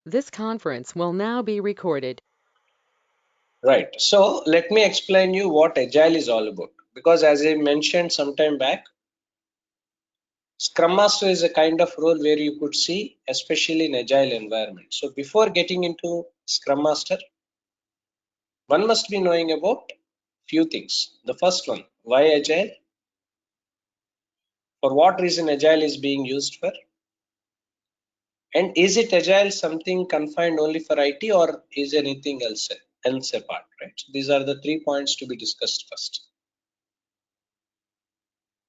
This conference will now be recorded. Right. So let me explain you what Agile is all about. Because as I mentioned some time back, Scrum Master is a kind of role where you could see, especially in Agile environment. So before getting into Scrum Master, one must be knowing about few things. The first one, why Agile? For what reason Agile is being used for? And is it Agile something confined only for IT or is anything else apart, right? So these are the 3 points to be discussed first.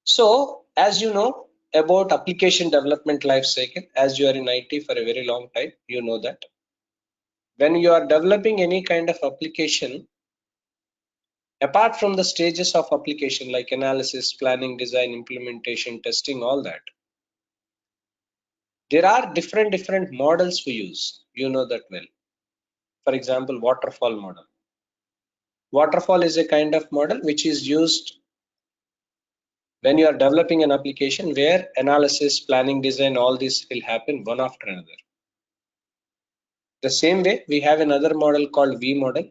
So, as you know about application development life cycle, as you are in IT for a very long time, you know that when you are developing any kind of application, apart from the stages of application like analysis, planning, design, implementation, testing, all that, there are different models we use. You know that well. For example, waterfall model. Waterfall is a kind of model which is used when you are developing an application where analysis, planning, design, all this will happen one after another. The same way, we have another model called V model,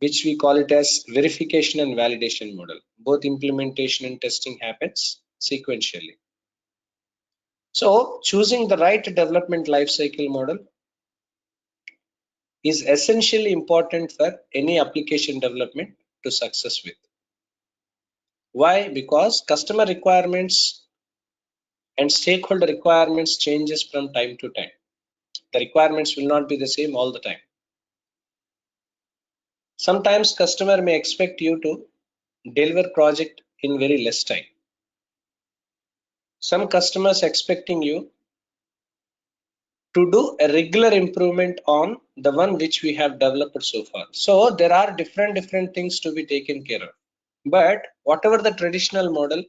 which we call it as verification and validation model. Both implementation and testing happens sequentially. So choosing the right development lifecycle model is essentially important for any application development to success with. Why? Because customer requirements and stakeholder requirements changes from time to time. The requirements will not be the same all the time. Sometimes customer may expect you to deliver project in very less time. Some customers expecting you to do a regular improvement on the one which we have developed so far. So there are different things to be taken care of. But whatever the traditional model,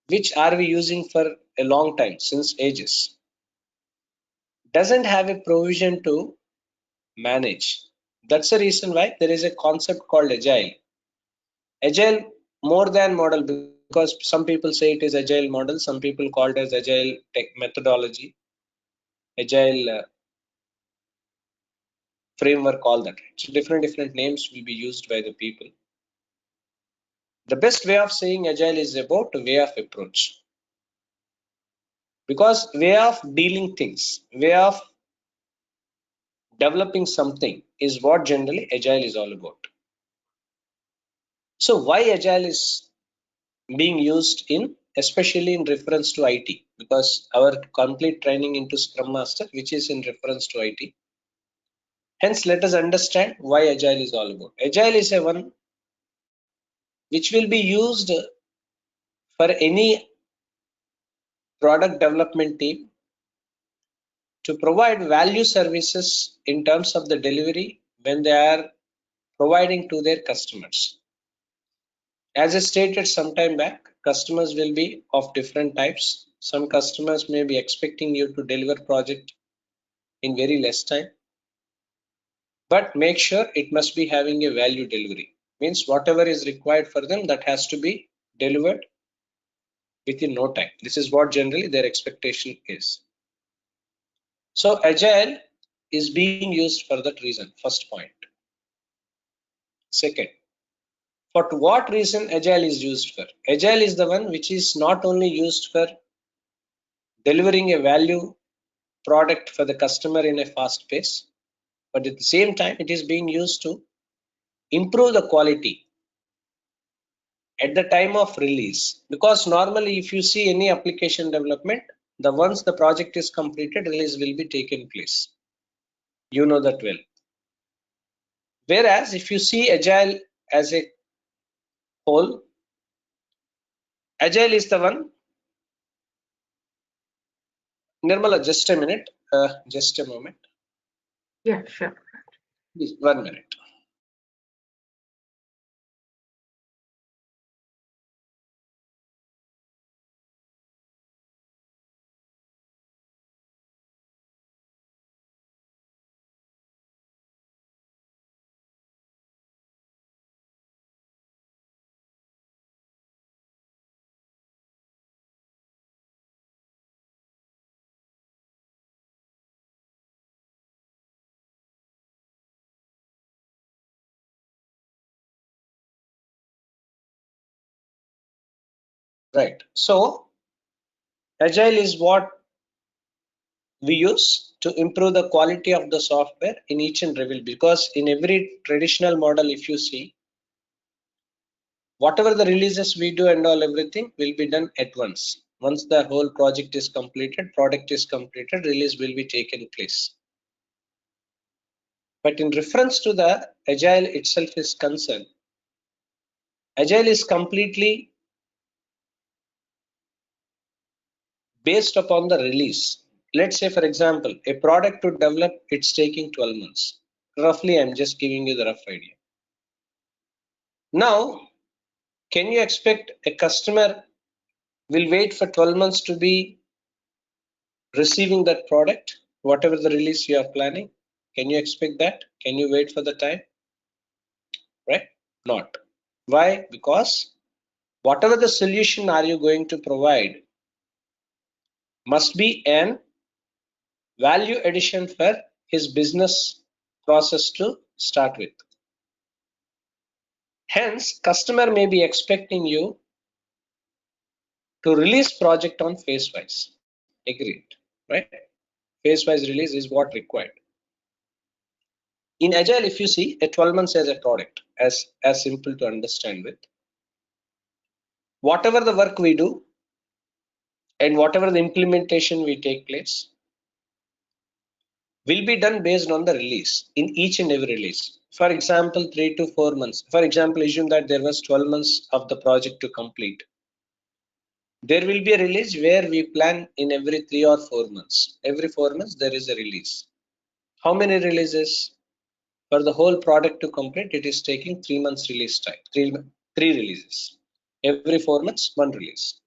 which are we using for a long time, since ages, doesn't have a provision to manage. That's the reason why there is a concept called Agile. Agile more than model, because some people say it is Agile model, some people call it as Agile tech methodology, Agile framework, all that. So different names will be used by the people. The best way of saying Agile is about way of approach, because way of dealing things, way of developing something is what generally Agile is all about. So why Agile is being used in, especially in reference to IT, because our complete training into Scrum Master, which is in reference to IT. Hence, let us understand why Agile is all about. Agile is a one which will be used for any product development team to provide value services in terms of the delivery when they are providing to their customers. As I stated some time back, customers will be of different types. Some customers may be expecting you to deliver project in very less time, but make sure it must be having a value delivery. Means whatever is required for them, that has to be delivered within no time. This is what generally their expectation is. So Agile is being used for that reason, first point. Second, for what reason Agile is used for? Agile is the one which is not only used for delivering a value product for the customer in a fast pace, but at the same time it is being used to improve the quality at the time of release. Because normally if you see any application development, the once the project is completed, release will be taken place. You know that well. Whereas if you see Agile as a whole, Agile is the one. Nirmala, just a minute, just a moment. Yeah, sure. Please, 1 minute. Right. So Agile is what we use to improve the quality of the software in each and every, because in every traditional model, if you see, whatever the releases we do and all everything will be done at once. Once the whole project is completed, product is completed, release will be taken place. But in reference to the Agile itself is concerned, Agile is completely based upon the release. Let's say, for example, a product to develop, it's taking 12 months. Roughly, I'm just giving you the rough idea. Now, can you expect a customer will wait for 12 months to be receiving that product, whatever the release you are planning? Can you expect that? Can you wait for the time? Right? Not. Why? Because whatever the solution are you going to provide must be an value addition for his business process to start with. Hence, customer may be expecting you to release project on phase wise. Agreed, right? Phase wise release is what required. In Agile, if you see a 12 months as a product, as simple to understand with, whatever the work we do and whatever the implementation we take place will be done based on the release in each and every release. For example, 3 to 4 months. For example, assume that there was 12 months of the project to complete. There will be a release where we plan in every 3 or 4 months. Every 4 months there is a release. How many releases? For the whole product to complete, it is taking 3 months release time. Three releases. Every 4 months, one release.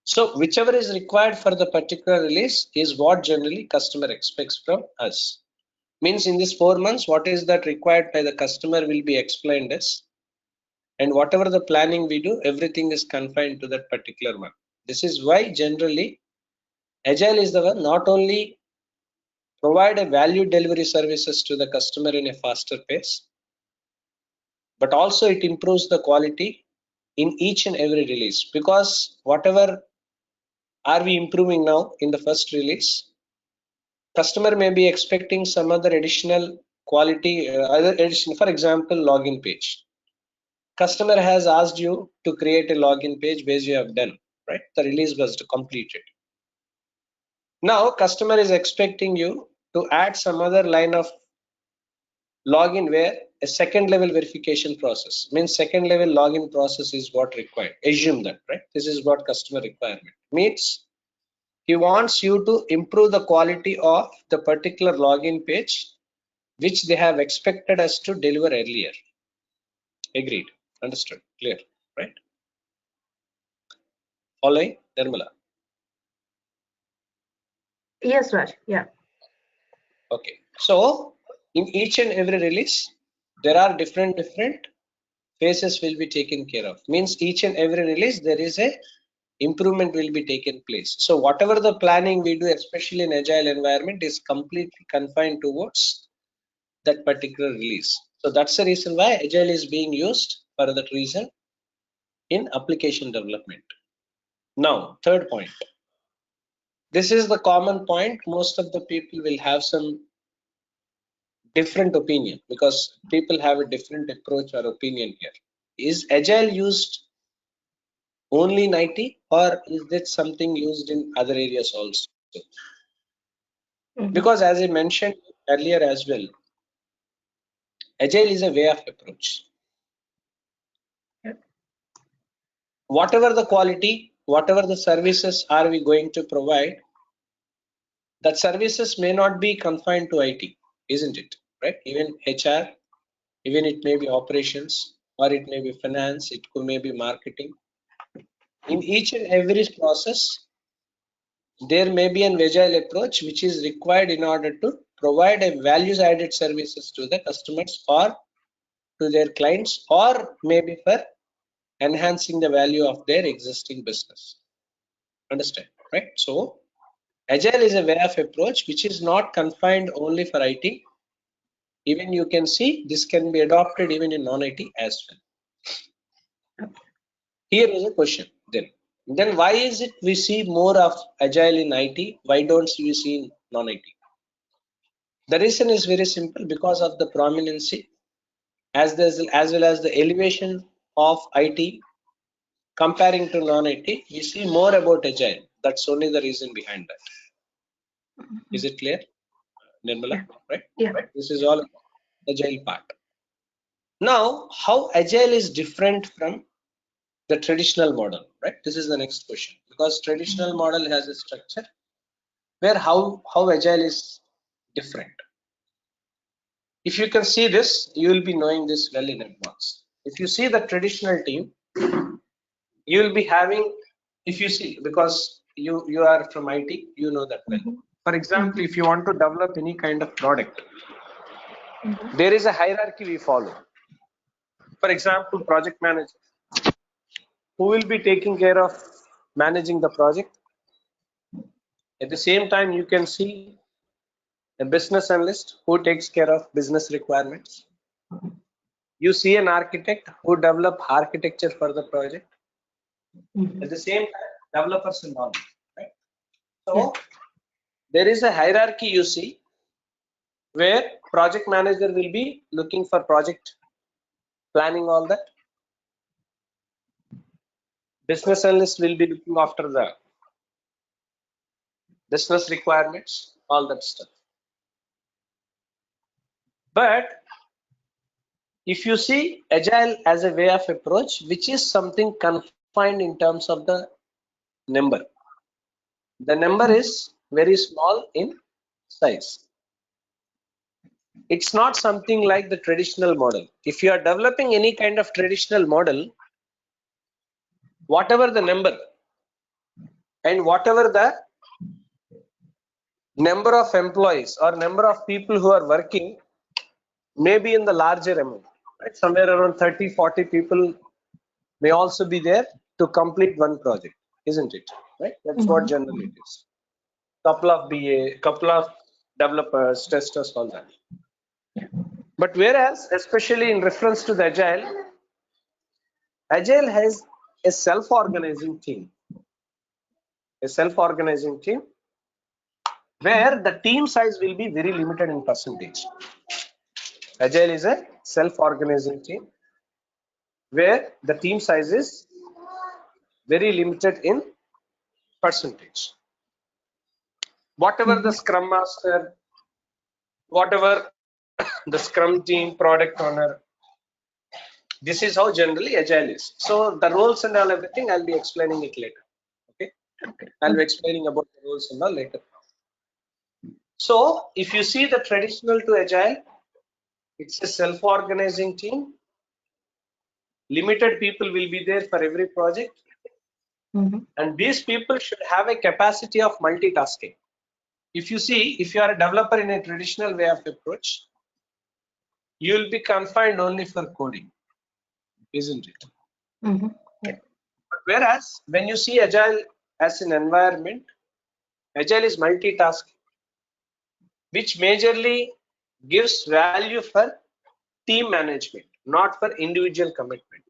So whichever is required for the particular release is what generally customer expects from us. Means in this 4 months, what is that required by the customer will be explained as, and whatever the planning we do, everything is confined to that particular one. This is why generally Agile is the one not only provide a value delivery services to the customer in a faster pace, but also it improves the quality in each and every release, because whatever are we improving now in the first release, customer may be expecting some other additional quality, other addition, for example, login page. Customer has asked you to create a login page based you have done, right? The release was completed. Now customer is expecting you to add some other line of login where a second level verification process, means second level login process is what required. Assume that, right? This is what customer requirement means. He wants you to improve the quality of the particular login page which they have expected us to deliver earlier. Agreed. Understood. Clear. Right? Following, Nirmala. Yes, Raj. Yeah. Okay. So in each and every release, there are different phases will be taken care of. Means each and every release there is a improvement will be taken place. So whatever the planning we do, especially in agile environment, is completely confined towards that particular release. So that's the reason why agile is being used for that reason in application development. Now, third point. This is the common point. Most of the people will have some different opinion because people have a different approach or opinion here. Is agile used only in IT, or is that something used in other areas also? Because as I mentioned earlier as well, agile is a way of approach. Yep. Whatever the quality, whatever the services are we going to provide, that services may not be confined to IT, isn't it? Right? Even HR, even it may be operations, or it may be finance, it may be marketing. In each and every process, there may be an agile approach which is required in order to provide a values added services to the customers or to their clients, or maybe for enhancing the value of their existing business. Understand, right? So agile is a way of approach which is not confined only for IT. Even you can see this can be adopted even in non-IT as well. Here is a question then. Then why is it we see more of agile in IT? Why don't we see in non-IT? The reason is very simple, because of the prominency as well as the elevation of IT comparing to non-IT. We see more about agile. That's only the reason behind that. Is it clear, Nirmala? Right? Yeah. This is all agile part. Now, how agile is different from the traditional model, right? This is the next question, because traditional model has a structure where how agile is different. If you can see this, you will be knowing this well in advance. If you see the traditional team, you will be having, if you see, because you are from IT, you know that well. For example, if you want to develop any kind of product, there is a hierarchy we follow. For example, project manager, who will be taking care of managing the project. At the same time, you can see a business analyst who takes care of business requirements. You see an architect who develop architecture for the project. At the same time, developers and all, right? So there is a hierarchy you see, where project manager will be looking for project planning, all that. Business analyst will be looking after the business requirements, all that stuff. But if you see agile as a way of approach, which is something confined in terms of the number is very small in size. It's not something like the traditional model. If you are developing any kind of traditional model, whatever the number and whatever the number of employees or number of people who are working may be in the larger amount, right? Somewhere around 30-40 people may also be there to complete one project, isn't it? Right? That's what generally it is. Couple of BA, couple of developers, testers, all that. But whereas, especially in reference to the Agile has a self-organizing team. A self-organizing team where the team size will be very limited in percentage. Agile is a self-organizing team where the team size is very limited in percentage. Whatever the Scrum Master, whatever the Scrum team, product owner, this is how generally Agile is. So the roles and all everything, I'll be explaining it later. Okay. I'll be explaining about the roles and all later. So if you see the traditional to Agile, it's a self-organizing team. Limited people will be there for every project. And these people should have a capacity of multitasking. If you see, if you are a developer in a traditional way of approach, you will be confined only for coding, isn't it? But whereas when you see Agile as an environment, Agile is multitasking, which majorly gives value for team management, not for individual commitment.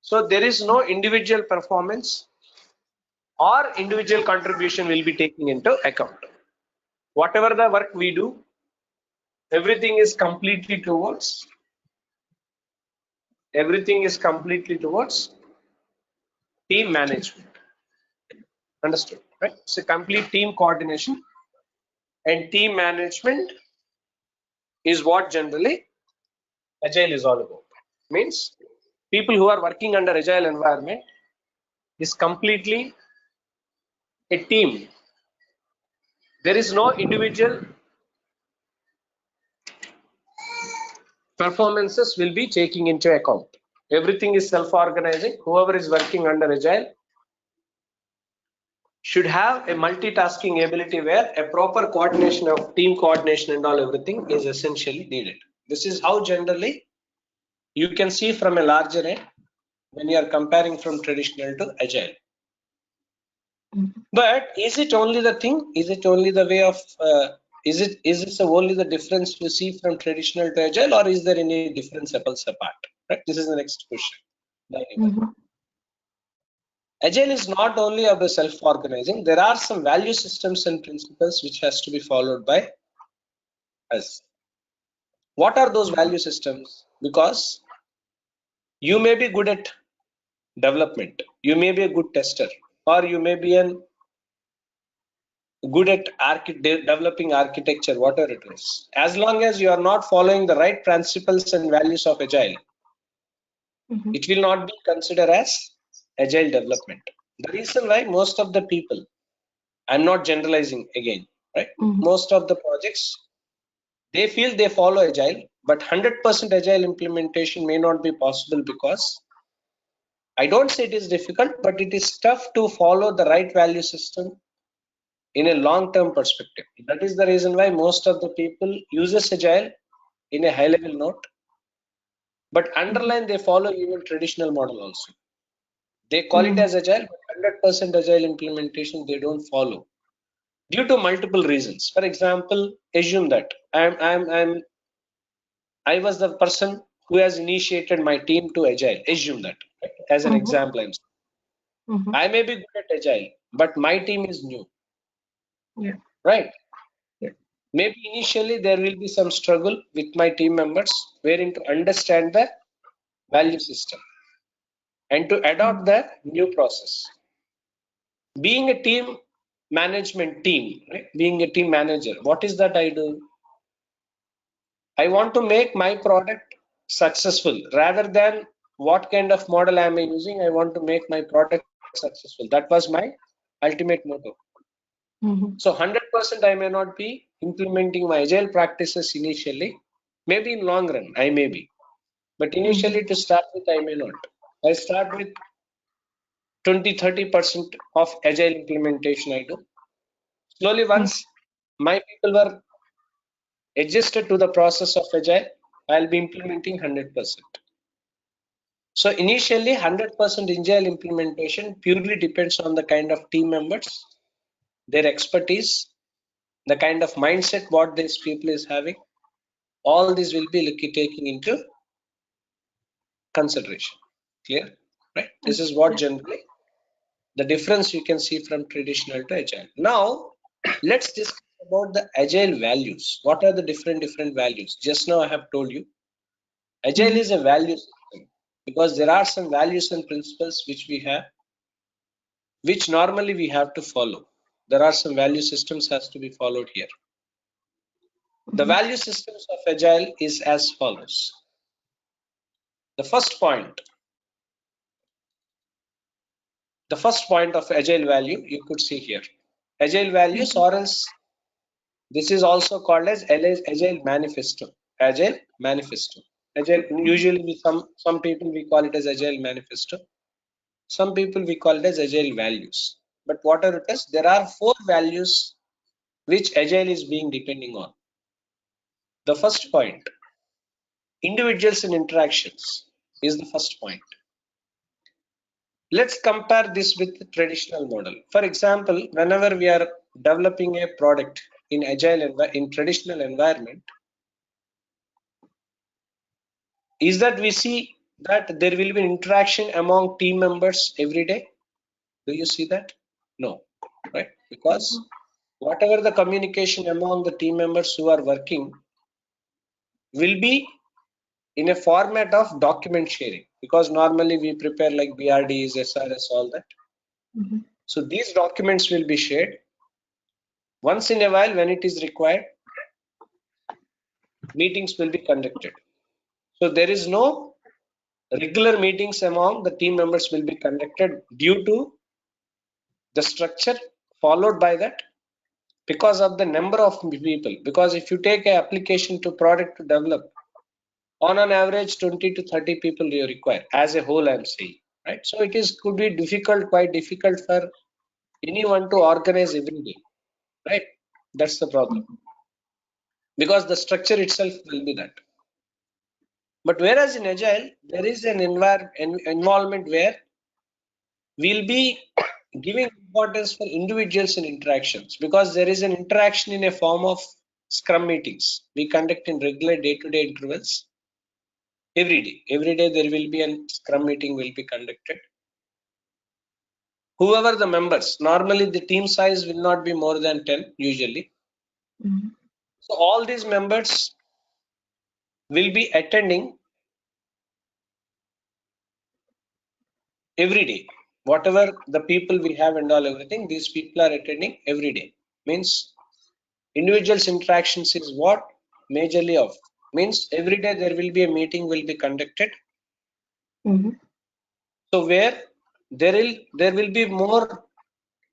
So there is no individual performance or individual contribution will be taken into account. Whatever the work we do, everything is completely towards team management. Understood, right? So complete team coordination and team management is what generally Agile is all about. Means people who are working under Agile environment is completely a team. There is no individual performances will be taking into account. Everything is self-organizing. Whoever is working under Agile should have a multitasking ability where a proper coordination of team coordination and all everything is essentially needed. This is how generally you can see from a larger end when you are comparing from traditional to Agile. But is it only the thing? Is it only the way of? Is this only the difference you see from traditional to Agile, or is there any difference apples apart? Right. This is the next question. Agile is not only about self-organizing. There are some value systems and principles which has to be followed by us. What are those value systems? Because you may be good at development, you may be a good tester, or you may be an good at developing architecture, whatever it is. As long as you are not following the right principles and values of Agile, it will not be considered as Agile development. The reason why most of the people, I'm not generalizing again, right? Most of the projects, they feel they follow Agile, but 100% Agile implementation may not be possible because I don't say it is difficult, but it is tough to follow the right value system in a long-term perspective. That is the reason why most of the people uses Agile in a high-level note, but underline they follow even traditional model also. They call it as Agile, but 100% Agile implementation they don't follow due to multiple reasons. For example, assume that I was the person who has initiated my team to Agile. Assume that, right? As an example, I may be good at Agile, but my team is new, right? Maybe initially there will be some struggle with my team members wherein to understand the value system and to adopt the new process. Being a team management team, right? Being a team manager, what is that I do? I want to make my product successful rather than what kind of model am I using. I want to make my product successful. That was my ultimate motto. So 100% I may not be implementing my agile practices initially. Maybe in long run, I may be. But initially to start with, I may not. I start with 20-30% of agile implementation I do. Slowly, once my people were adjusted to the process of agile, I'll be implementing 100%. So initially 100% agile implementation purely depends on the kind of team members, their expertise, the kind of mindset what these people is having. All these will be taking into consideration. Clear? Right? This is what generally the difference you can see from traditional to agile. Now, let's discuss about the agile values. What are the different values? Just now I have told you, agile is a value system because there are some values and principles which we have, which normally we have to follow. There are some value systems has to be followed here. The value systems of agile is as follows. The first point of agile value you could see here. Agile values, or else this is also called as Agile Manifesto. Agile Manifesto. Agile, usually some people we call it as Agile Manifesto. Some people we call it as Agile Values. But whatever it is, there are 4 values which Agile is being depending on. The first point, individuals and interactions, is the first point. Let's compare this with the traditional model. For example, whenever we are developing a product in traditional environment, is that we see that there will be interaction among team members every day. Do you see that? No, right? Because whatever the communication among the team members who are working will be in a format of document sharing, because normally we prepare like BRDs, SRS, all that. So these documents will be shared. Once in a while, when it is required, meetings will be conducted. So there is no regular meetings among the team members will be conducted due to the structure followed by that, because of the number of people. Because if you take an application to product to develop, on an average 20 to 30 people you require as a whole, I'm saying, right? So it is could be difficult, quite difficult for anyone to organize every day, right? That's the problem, because the structure itself will be that. But whereas in agile there is an environment where we'll be giving importance for individuals and interactions, because there is an interaction in a form of scrum meetings we conduct in regular day-to-day intervals. Every day there will be a scrum meeting will be conducted. whoever the members, normally the team size will not be more than 10 usually. So all these members will be attending every day. Whatever the people we have and all everything, these people are attending every day. Means individuals interactions is what majorly of. Means every day there will be a meeting will be conducted. So where there will be more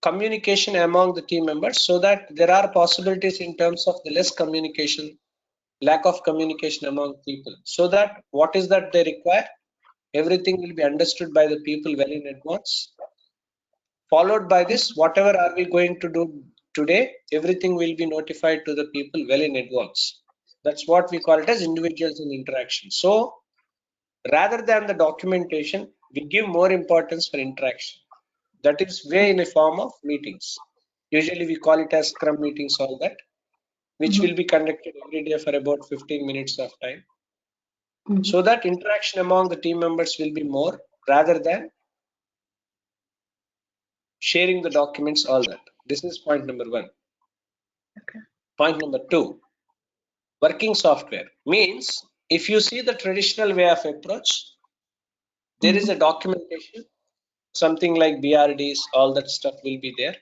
communication among the team members, so that there are possibilities in terms of the less communication, lack of communication among people, so that what is that they require, everything will be understood by the people well in advance. Followed by this, whatever are we going to do today, everything will be notified to the people well in advance. That's what we call it as individuals in interaction. So rather than the documentation, we give more importance for interaction. That is way in a form of meetings. Usually we call it as Scrum meetings, all that, which will be conducted every day for about 15 minutes of time. So that interaction among the team members will be more rather than sharing the documents, all that. This is point number one. Okay. Point number two, working software. Means if you see the traditional way of approach, there is a documentation, something like BRDs, all that stuff will be there.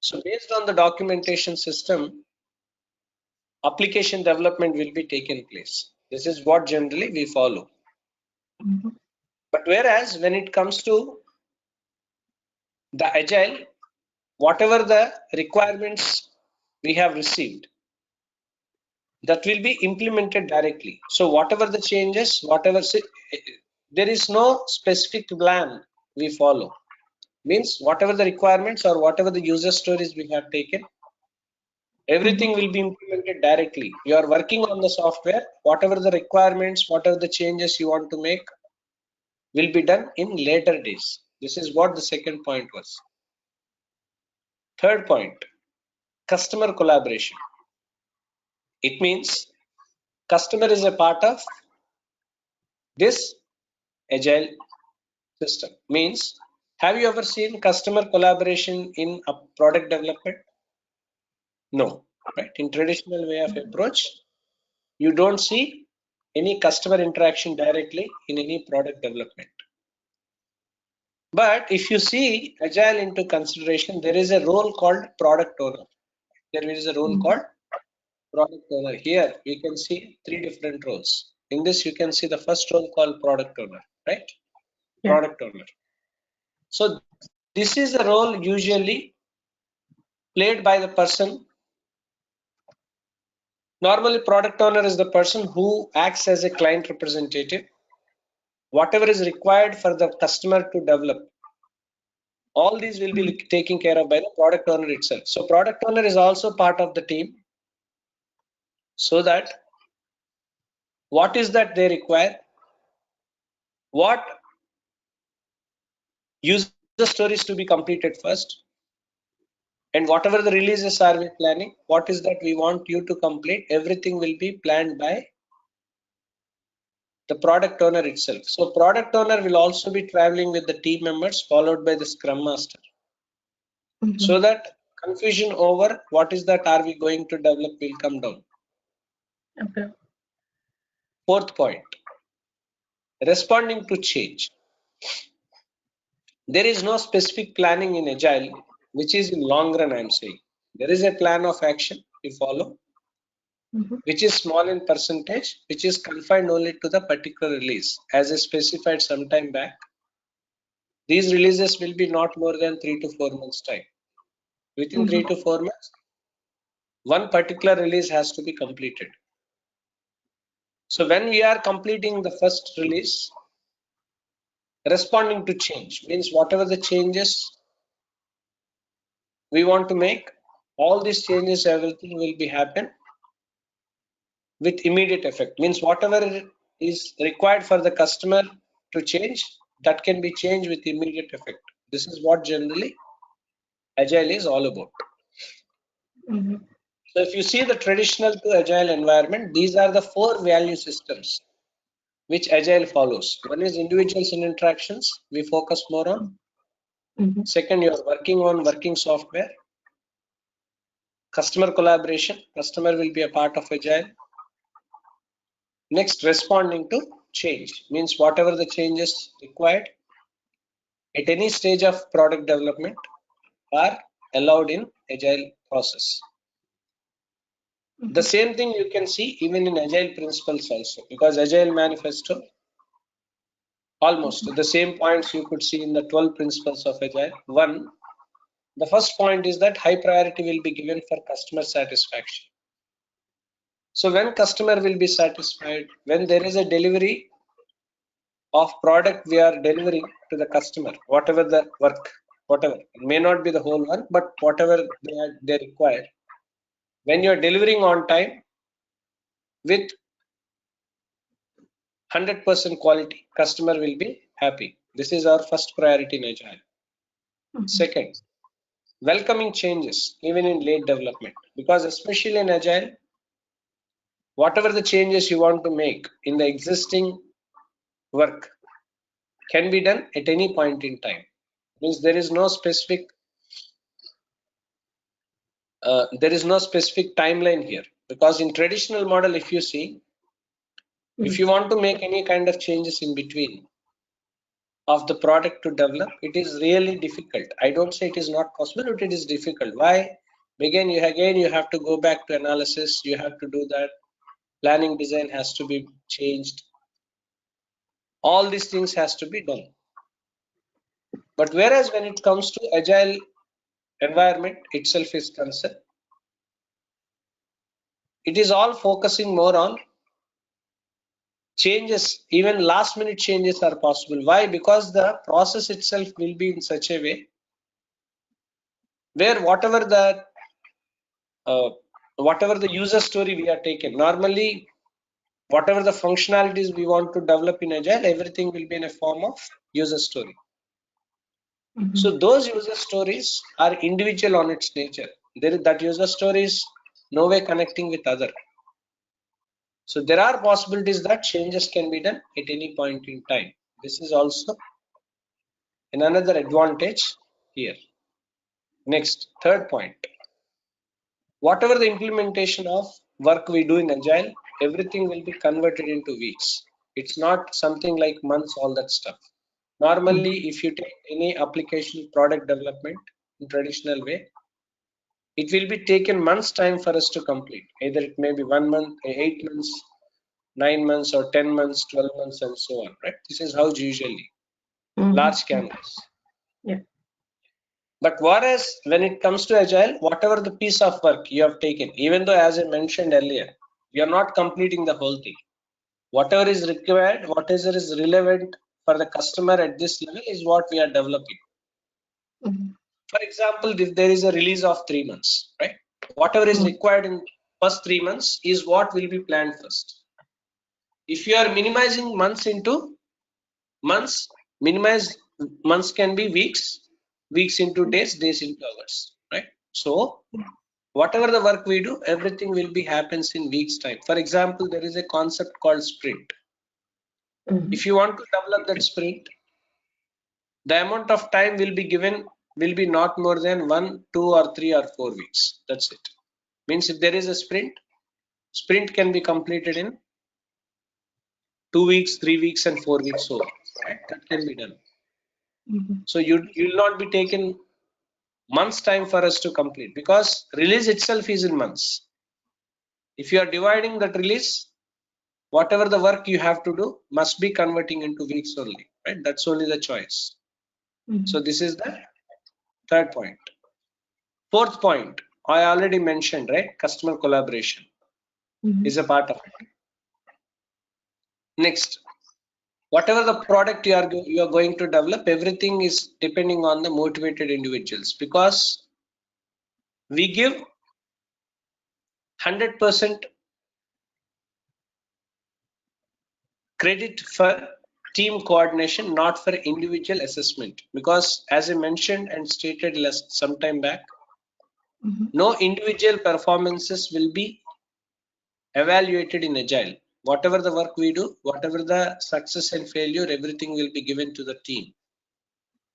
So based on the documentation system, application development will be taken place. This is what generally we follow. But whereas when it comes to the agile, whatever the requirements we have received, that will be implemented directly. So whatever the changes, there is no specific plan we follow. Means whatever the requirements or whatever the user stories we have taken, everything will be implemented directly. You are working on the software, whatever the requirements, whatever the changes you want to make will be done in later days. This is what the second point was. Third point, customer collaboration. It means customer is a part of this agile system. Means, have you ever seen customer collaboration in a product development? No, right? In traditional way of approach, you don't see any customer interaction directly in any product development. But if you see agile into consideration, there is a role called product owner. There is a role called product owner. Here we can see three different roles. In this, you can see the first role called product owner, right? Yeah. Product owner. So this is a role usually played by the person. Normally, product owner is the person who acts as a client representative. Whatever is required for the customer to develop, all these will be taken care of by the product owner itself. So product owner is also part of the team, so that what is that they require, what user stories to be completed first, and whatever the releases are we planning, what is that we want you to complete, everything will be planned by the product owner itself. So product owner will also be traveling with the team members, followed by the Scrum Master, so that confusion over what is that are we going to develop will come down. Okay. Fourth point, responding to change. There is no specific planning in agile which is in long run. I'm saying there is a plan of action we follow, which is small in percentage, which is confined only to the particular release. As I specified some time back, these releases will be not more than 3 to 4 months time. Within 3 to 4 months, one particular release has to be completed. So when we are completing the first release, responding to change means whatever the changes we want to make, all these changes, everything will be happen with immediate effect. Means whatever is required for the customer to change, that can be changed with immediate effect. This is what generally agile is all about. So if you see the traditional to agile environment, these are the four value systems which agile follows. One is individuals and interactions, we focus more on. Second, you are working on working software. Customer collaboration, customer will be a part of Agile. Next, responding to change, means whatever the changes required at any stage of product development are allowed in Agile process. The same thing you can see even in Agile principles also, because Agile Manifesto, almost the same points you could see in the 12 principles of Agile. One, the first point is that high priority will be given for customer satisfaction. So when customer will be satisfied, when there is a delivery of product we are delivering to the customer, whatever the work, whatever, it may not be the whole one, but whatever they require, when you are delivering on time with 100% quality, customer will be happy. This is our first priority in Agile. Second, welcoming changes even in late development, because especially in Agile, whatever the changes you want to make in the existing work can be done at any point in time. Means there is no specific timeline here, because in traditional model, if you see, if you want to make any kind of changes in between of the product to develop, it is really difficult. I don't say it is not possible, but it is difficult. Why? Again you have to go back to analysis, you have to do that, planning design has to be changed, all these things has to be done. But whereas when it comes to Agile environment itself is concerned, it is all focusing more on changes. Even last minute changes are possible. Why? Because the process itself will be in such a way where whatever the user story we are taken, normally whatever the functionalities we want to develop in Agile, everything will be in a form of user story. So those user stories are individual on its nature. That user story is no way connecting with other. So there are possibilities that changes can be done at any point in time. This is also another advantage here. Next, third point. Whatever the implementation of work we do in Agile, everything will be converted into weeks. It's not something like months, all that stuff. Normally, if you take any application product development in traditional way, it will be taken months time for us to complete. Either it may be 1 month, 8 months, 9 months, or 10 months, 12 months, and so on, right? This is how usually large canvas. Yeah. But whereas when it comes to Agile, whatever the piece of work you have taken, even though as I mentioned earlier, we are not completing the whole thing. Whatever is required, whatever is relevant for the customer at this level is what we are developing. For example, if there is a release of 3 months, right? Whatever is required in first 3 months is what will be planned first. If you are minimizing months into months, minimize months can be weeks, weeks into days, days into hours, right? So whatever the work we do, everything will be happens in weeks time. For example, there is a concept called sprint. If you want to develop that sprint, the amount of time will be given will be not more than 1, 2, or 3 or 4 weeks. That's it. Means if there is a sprint can be completed in 2 weeks, 3 weeks, and 4 weeks. So right? That can be done. So you will not be taken months time for us to complete, because release itself is in months. If you are dividing that release, whatever the work you have to do must be converting into weeks only, right? That's only the choice. So this is the third point. Fourth point, I already mentioned, right? Customer collaboration is a part of it. Next, whatever the product you are going to develop, everything is depending on the motivated individuals, because we give 100% credit for team coordination, not for individual assessment, because as I mentioned and stated some time back, no individual performances will be evaluated in Agile. Whatever the work we do, whatever the success and failure, everything will be given to the team.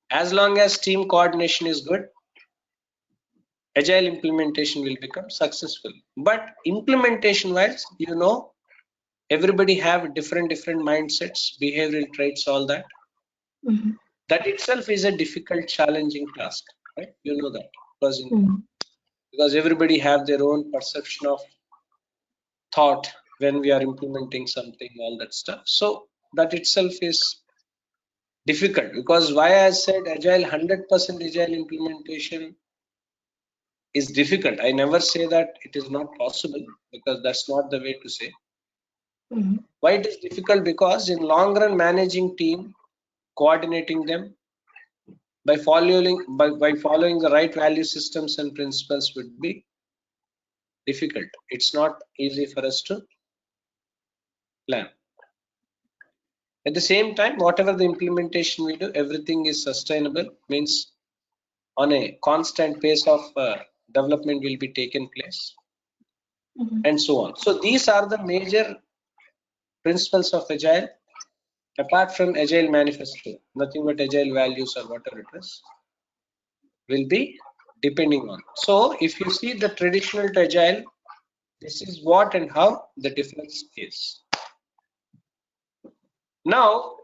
As long as team coordination is good, agile implementation will become successful. But implementation wise, everybody have different mindsets, behavioral traits, all that. That itself is a difficult, challenging task, right? You know that because everybody have their own perception of thought when we are implementing something, all that stuff. So that itself is difficult, because why I said agile 100% agile implementation is difficult. I never say that it is not possible, because that's not the way to say. Why it is difficult? Because in long run, managing team, coordinating them by following the right value systems and principles would be difficult. It's not easy for us to plan. At the same time, whatever the implementation we do, everything is sustainable, means on a constant pace of development will be taken place, and so on. So these are the major principles of agile, apart from Agile Manifesto. Nothing but Agile Values or whatever it is will be depending on. So if you see the traditional to agile, this is what and how the difference is. Now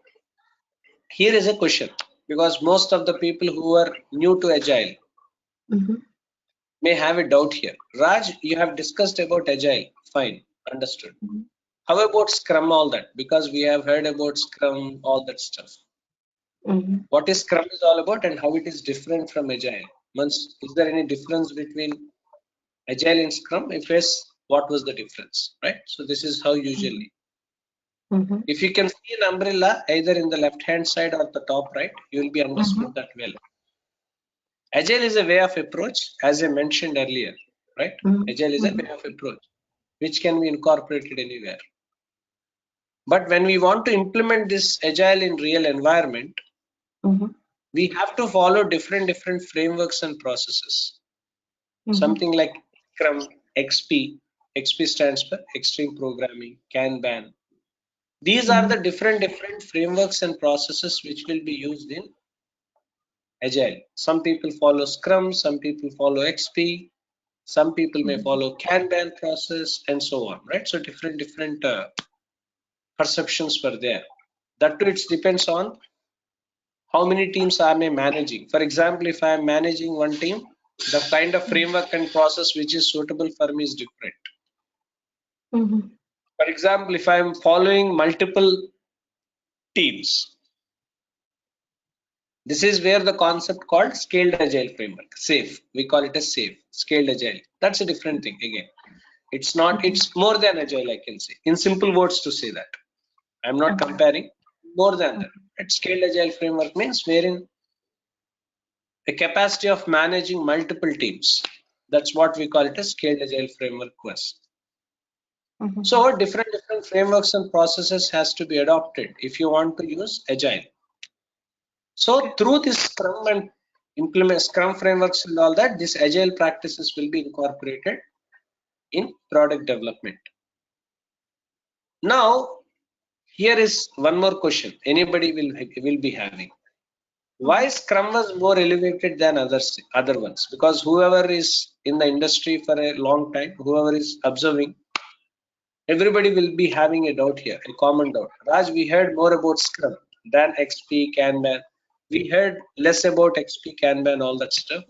here is a question, because most of the people who are new to agile may have a doubt here. Raj, you have discussed about agile, fine, understood. How about Scrum, all that? Because we have heard about Scrum, all that stuff. What is Scrum is all about, and how it is different from agile? Is there any difference between agile and Scrum? If yes, what was the difference, right? So this is how usually. If you can see an umbrella either in the left hand side or the top right, you will be understood that well. Agile is a way of approach, as I mentioned earlier, right? Agile is a way of approach which can be incorporated anywhere. But when we want to implement this agile in real environment, we have to follow different frameworks and processes. Something like Scrum, XP. XP stands for Extreme Programming, Kanban. These are the different frameworks and processes which will be used in agile. Some people follow Scrum, some people follow XP, some people may follow Kanban process, and so on, right? So different perceptions were there. That too, it depends on how many teams am I managing. For example, if I am managing one team, the kind of framework and process which is suitable for me is different. For example, if I am following multiple teams, this is where the concept called scaled agile framework, SAFe, we call it as SAFe, scaled agile. That's a different thing again. It's not, it's more than agile, I can say, in simple words to say that. I'm not comparing, more than that. Scaled agile framework means wherein a capacity of managing multiple teams. That's what we call it a scaled agile framework quest. So different frameworks and processes has to be adopted if you want to use agile. So through this Scrum and implement Scrum frameworks and all that, these agile practices will be incorporated in product development. Now here is one more question anybody will be having. Why Scrum was more elevated than other ones? Because whoever is in the industry for a long time, whoever is observing, everybody will be having a doubt here, a common doubt. Raj, we heard more about Scrum than XP, Kanban. We heard less about XP, Kanban, all that stuff.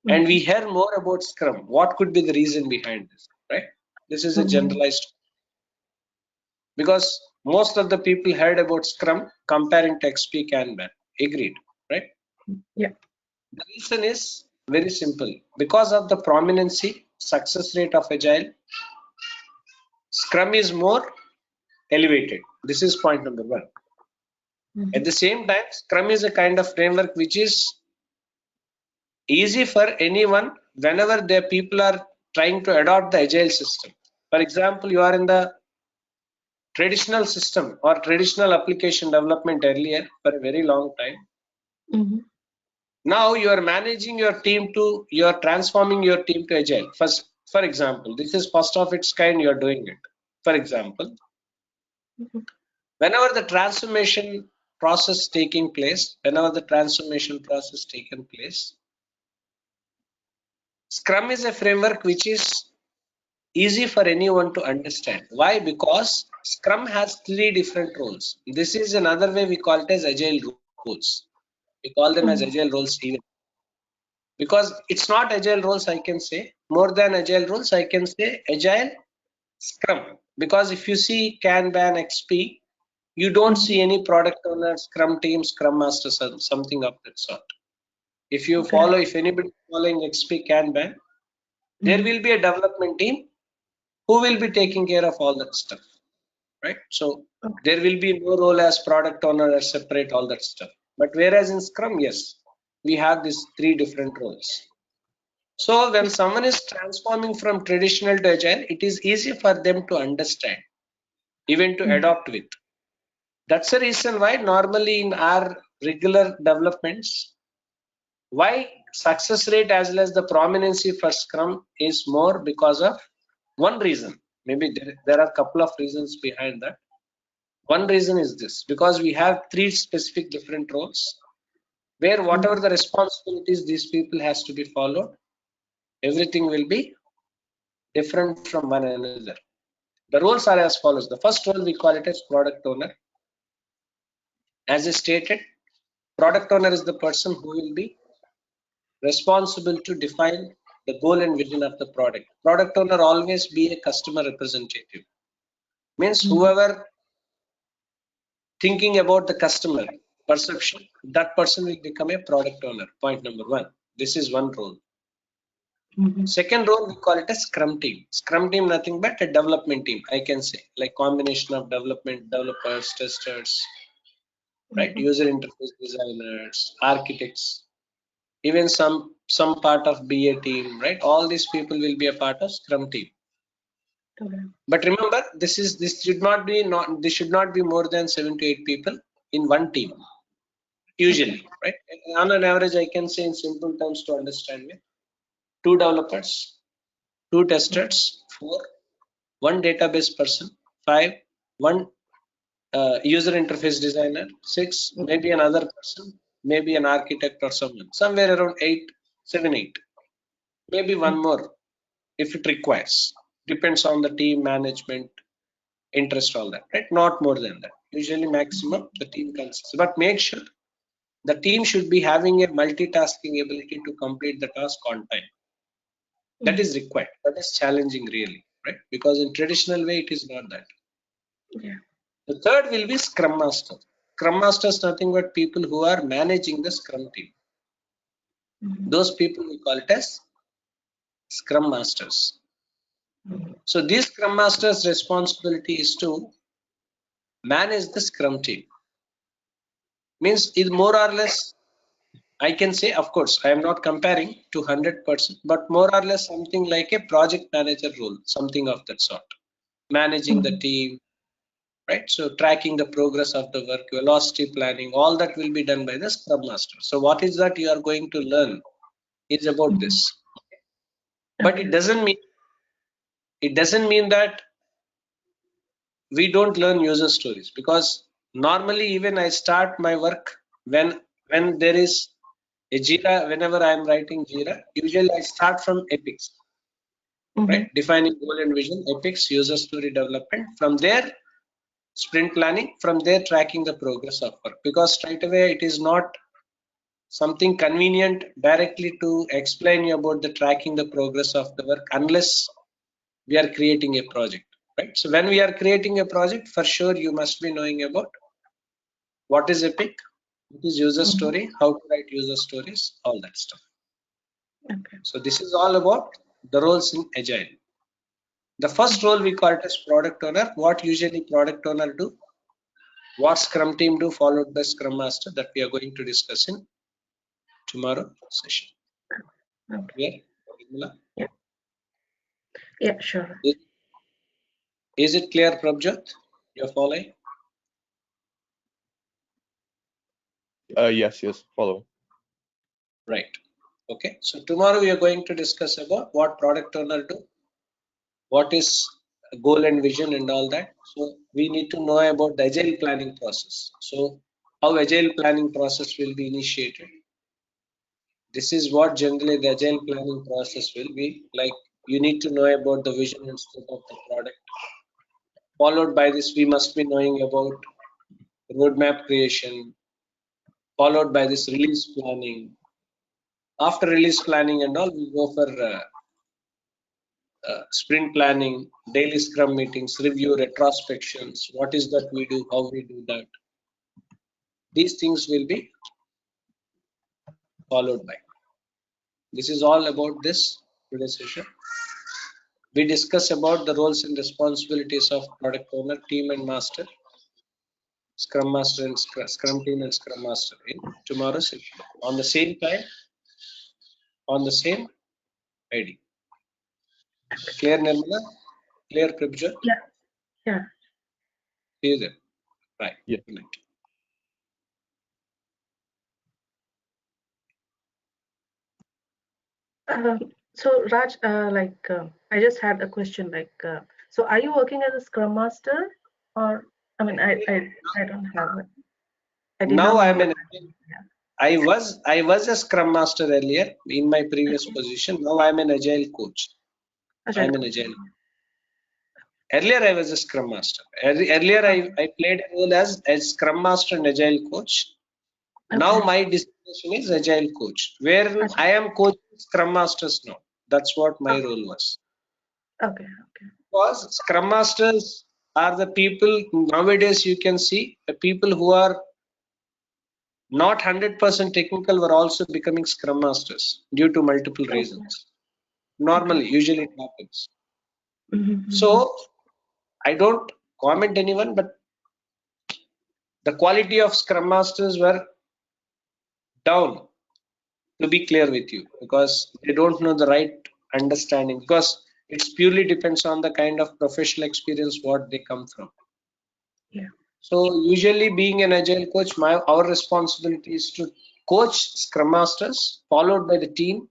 And we hear more about Scrum. What could be the reason behind this, right? This is a generalized, because most of the people heard about Scrum comparing to XP, Kanban. Agreed, right? Yeah. The reason is very simple. Because of the prominency, success rate of Agile, Scrum is more elevated. This is point number one. At the same time, Scrum is a kind of framework which is easy for anyone whenever the people are trying to adopt the Agile system. For example, you are in the traditional system or traditional application development earlier for a very long time. Now you are managing your team to, you are transforming your team to Agile. For example, this is first of its kind, you are doing it. For example, whenever the transformation process taking place, whenever the transformation process taken place, Scrum is a framework which is easy for anyone to understand. Why? Because Scrum has 3 different roles. This is another way we call it as Agile roles. We call them as Agile roles even. Because it's not Agile roles, I can say. More than Agile roles, I can say Agile Scrum. Because if you see Kanban, XP, you don't see any product owner, Scrum team, Scrum Master, something of that sort. If you follow, if anybody is following XP Kanban, there will be a development team who will be taking care of all that stuff, right? So there will be no role as product owner or separate all that stuff. But whereas in Scrum, yes, we have these 3 different roles. So when someone is transforming from traditional to agile, it is easy for them to understand, even to adopt with. That's the reason why normally in our regular developments, why success rate as well as the prominency for Scrum is more because of one reason. Maybe there are a couple of reasons behind that. One reason is this, because we have 3 specific different roles where whatever the responsibilities these people has to be followed, everything will be different from one another. The roles are as follows. The first role we call it as product owner. As I stated, product owner is the person who will be responsible to define the goal and vision of the product. Product owner always be a customer representative. Means whoever thinking about the customer perception, that person will become a product owner. Point number 1. This is one role. Second role we call it a Scrum team. Scrum team nothing but a development team, I can say, like combination of development, developers, testers, right? User interface designers, architects, even some part of BA team, right? All these people will be a part of Scrum team. But remember, this should not be more than 7 to 8 people in one team. Usually, right? On an average, I can say in simple terms to understand me, 2 developers, 2 testers, 4, 1 database person, 5, 1 user interface designer, 6, maybe another person, maybe an architect or someone, somewhere around 8, 7, 8, maybe one more if it requires. Depends on the team management, interest, all that, right? Not more than that. Usually maximum the team consists, but make sure the team should be having a multitasking ability to complete the task on time. That is required. That is challenging really, right? Because in traditional way, it is not that. The third will be Scrum Master. Scrum Master is nothing but people who are managing the Scrum team. Those people we call it as Scrum Masters. So these Scrum Masters' responsibility is to manage the Scrum team. Means it more or less, I can say, of course, I am not comparing to 100%, but more or less something like a project manager role, something of that sort. Managing the team, right? So tracking the progress of the work, velocity planning, all that will be done by the Scrum Master. So what is that you are going to learn is about this. But it doesn't mean that we don't learn user stories, because normally even I start my work when there is a Jira, whenever I am writing Jira, usually I start from epics, right? Defining goal and vision, epics, user story development. From there, sprint planning. From there, tracking the progress of work. Because straight away, it is not something convenient directly to explain you about the tracking the progress of the work unless we are creating a project, right? So when we are creating a project, for sure you must be knowing about what is epic, what is user story, how to write user stories, all that stuff. So this is all about the roles in Agile. The first role we call it as product owner. What usually product owner do, what Scrum team do, followed by Scrum Master, that we are going to discuss in tomorrow session. Yeah, sure. Is it clear, Prabjot? You're following? Yes, follow. Right. Okay. So tomorrow we are going to discuss about what product owner do, what is goal and vision and all that. So we need to know about the agile planning process. So how agile planning process will be initiated. This is what generally the agile planning process will be like. You need to know about the vision and scope of the product. Followed by this, we must be knowing about roadmap creation. Followed by this release planning. After release planning and all, we go for sprint planning, daily scrum meetings, review, retrospections. What is that we do, how we do that. These things will be followed by. This is all about this today's session. We discuss about the roles and responsibilities of product owner, team and master, scrum master and scrum team and scrum master in tomorrow's session. On the same time, on the same ID. Clear, Nirmala? Clear, Prabhuja? Yeah. Yeah. See you there. Right. Yeah. Good night. So Raj, I just had a question. So are you working as a Scrum Master, or I mean, I don't have it. I did Now not I know am that. an Yeah. I was a scrum master earlier in my previous position. Now I am an agile coach. I am an agile. Earlier I was a scrum master. Earlier I played a role as scrum master and agile coach. Now my designation is agile coach, where I am coaching scrum masters now. That's what my role was. Okay. Because scrum masters are the people nowadays you can see the people who are not 100% technical were also becoming scrum masters due to multiple reasons. Normally, usually it happens. So I don't comment anyone, but the quality of scrum masters were down, to be clear with you, because they don't know the right understanding, because it's purely depends on the kind of professional experience what they come from. Yeah. So usually being an agile coach, our responsibility is to coach scrum masters followed by the team,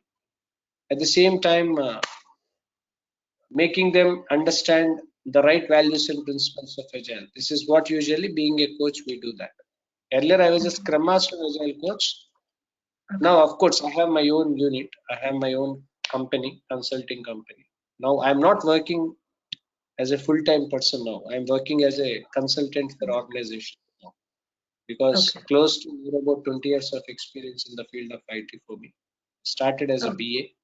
at the same time making them understand the right values and principles of agile. This is what usually being a coach we do that. Earlier I was a scrum master and agile coach. Now of course I have my own unit, I have my own company, consulting company. Now I'm not working as a full-time person now. I'm working as a consultant for organization now, because close to about 20 years of experience in the field of IT for me. Started as a BA.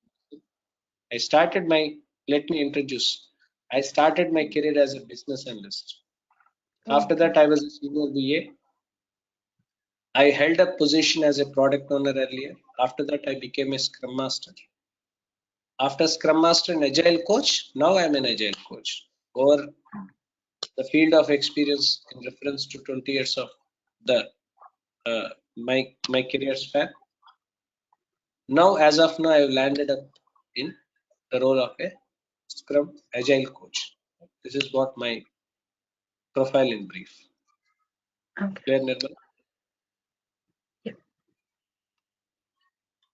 I started my, let me introduce. I started my career as a business analyst. After that, I was a senior BA. I held a position as a product owner earlier. After that, I became a Scrum Master. After Scrum Master and Agile Coach, now I'm an Agile Coach. Over the field of experience in reference to 20 years of the my career span. Now, as of now, I've landed up in the role of a Scrum Agile Coach. This is what my profile in brief. Clear, Nirmal? Yeah.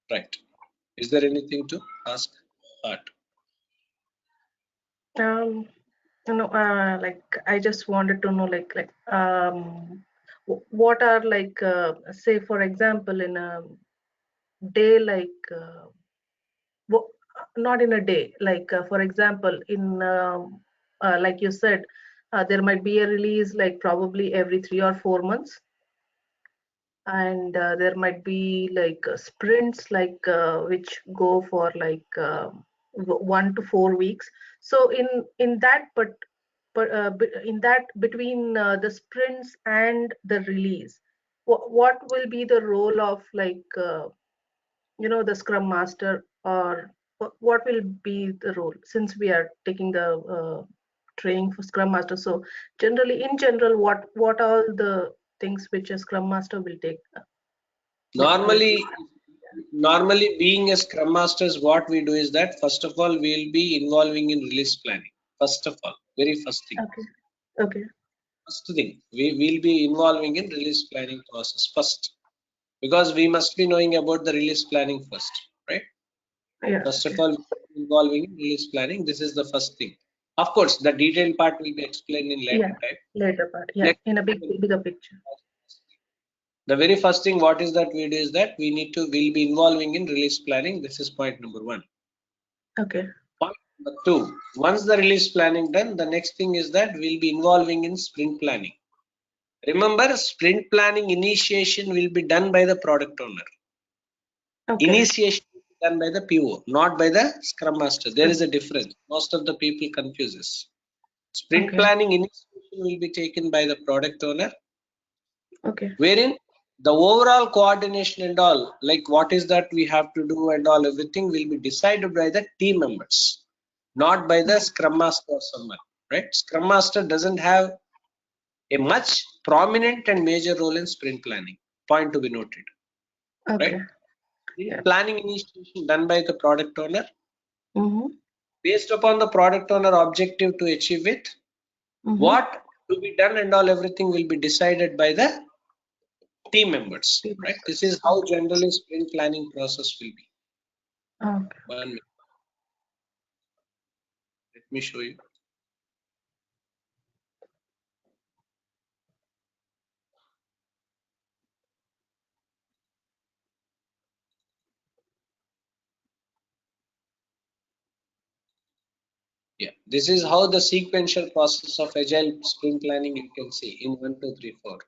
Right. Is there anything to ask? Art? I just wanted to know, what are say for example in a day, not in a day, for example like you said, there might be a release like probably every 3 or 4 months, and there might be sprints which go for 1 to 4 weeks. So in that in that between the sprints and the release, what will be the role of the Scrum Master, or what will be the role, since we are taking the training for Scrum Master? So generally, in general, what are the things which a Scrum Master will take? Normally being a Scrum Master, what we do is that first of all we'll be involving in release planning. First of all, very first thing. Okay. First thing, we will be involving in release planning process first, because we must be knowing about the release planning first, right? Yeah. First of all, involving in release planning. This is the first thing. Of course, the detailed part will be explained in later time. Later part. Yeah. In a bigger picture. The very first thing what is that we do is that we'll be involving in release planning. This is point number 1. Okay. Point number 2, once the release planning done, the next thing is that we'll be involving in sprint planning. Remember, sprint planning initiation will be done by the product owner. Okay. Initiation will be done by the PO, not by the Scrum Master. There is a difference. Most of the people confuse this. Sprint planning initiation will be taken by the product owner. Okay. Wherein the overall coordination and all, like what is that we have to do and all, everything will be decided by the team members, not by the Scrum Master or someone, right? Scrum Master doesn't have a much prominent and major role in sprint planning. Point to be noted. Okay. Right? Planning initiation done by the product owner. Based upon the product owner objective to achieve it, what to be done and all, everything will be decided by the team members. Right? This is how generally sprint planning process will be. Okay. 1 minute. Let me show you. Yeah, this is how the sequential process of agile sprint planning you can see in 1, 2, 3, 4.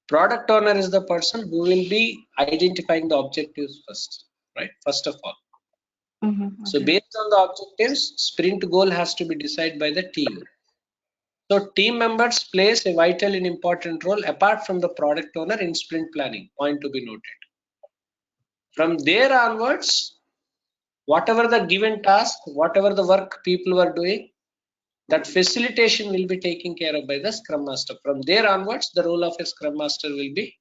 Product owner is the person who will be identifying the objectives first, right? First of all. So based on the objectives, sprint goal has to be decided by the team. So team members plays a vital and important role apart from the product owner in sprint planning. Point to be noted. From there onwards, whatever the given task, whatever the work people were doing, that facilitation will be taken care of by the Scrum Master. From there onwards, the role of a Scrum Master will be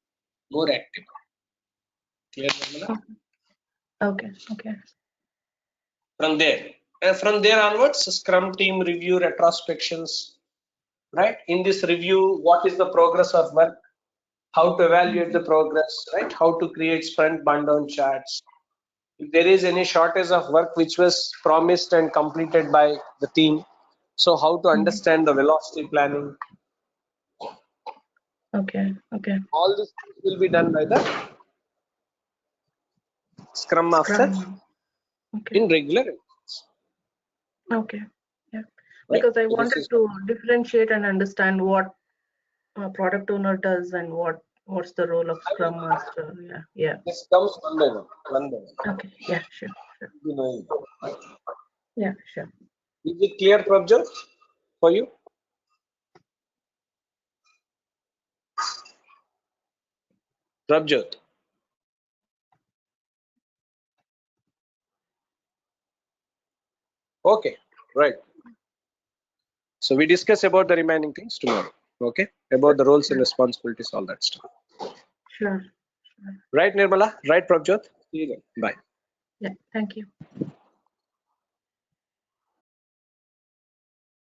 more active. Clear, Nirmala? Okay. Okay. From there onwards, Scrum team review retrospections. Right? In this review, what is the progress of work? How to evaluate the progress? Right? How to create sprint burn-down charts? If there is any shortage of work which was promised and completed by the team, so how to understand the velocity planning? Okay. Okay. All this will be done by the Scrum Master in regular. Okay. Yeah. Right? Because I So wanted to differentiate and understand what a product owner does and what's the role of Scrum Master. Yeah. Yeah. This comes one by one. Okay. Yeah. Sure. Sure. You know, right? Yeah. Sure. Is it clear, Prabjot, for you? Prabjot. Okay, right. So we discuss about the remaining things tomorrow. Okay, about the roles and responsibilities, all that stuff. Sure. Right, Nirmala? Right, Prabjot? See you then. Bye. Yeah. Thank you.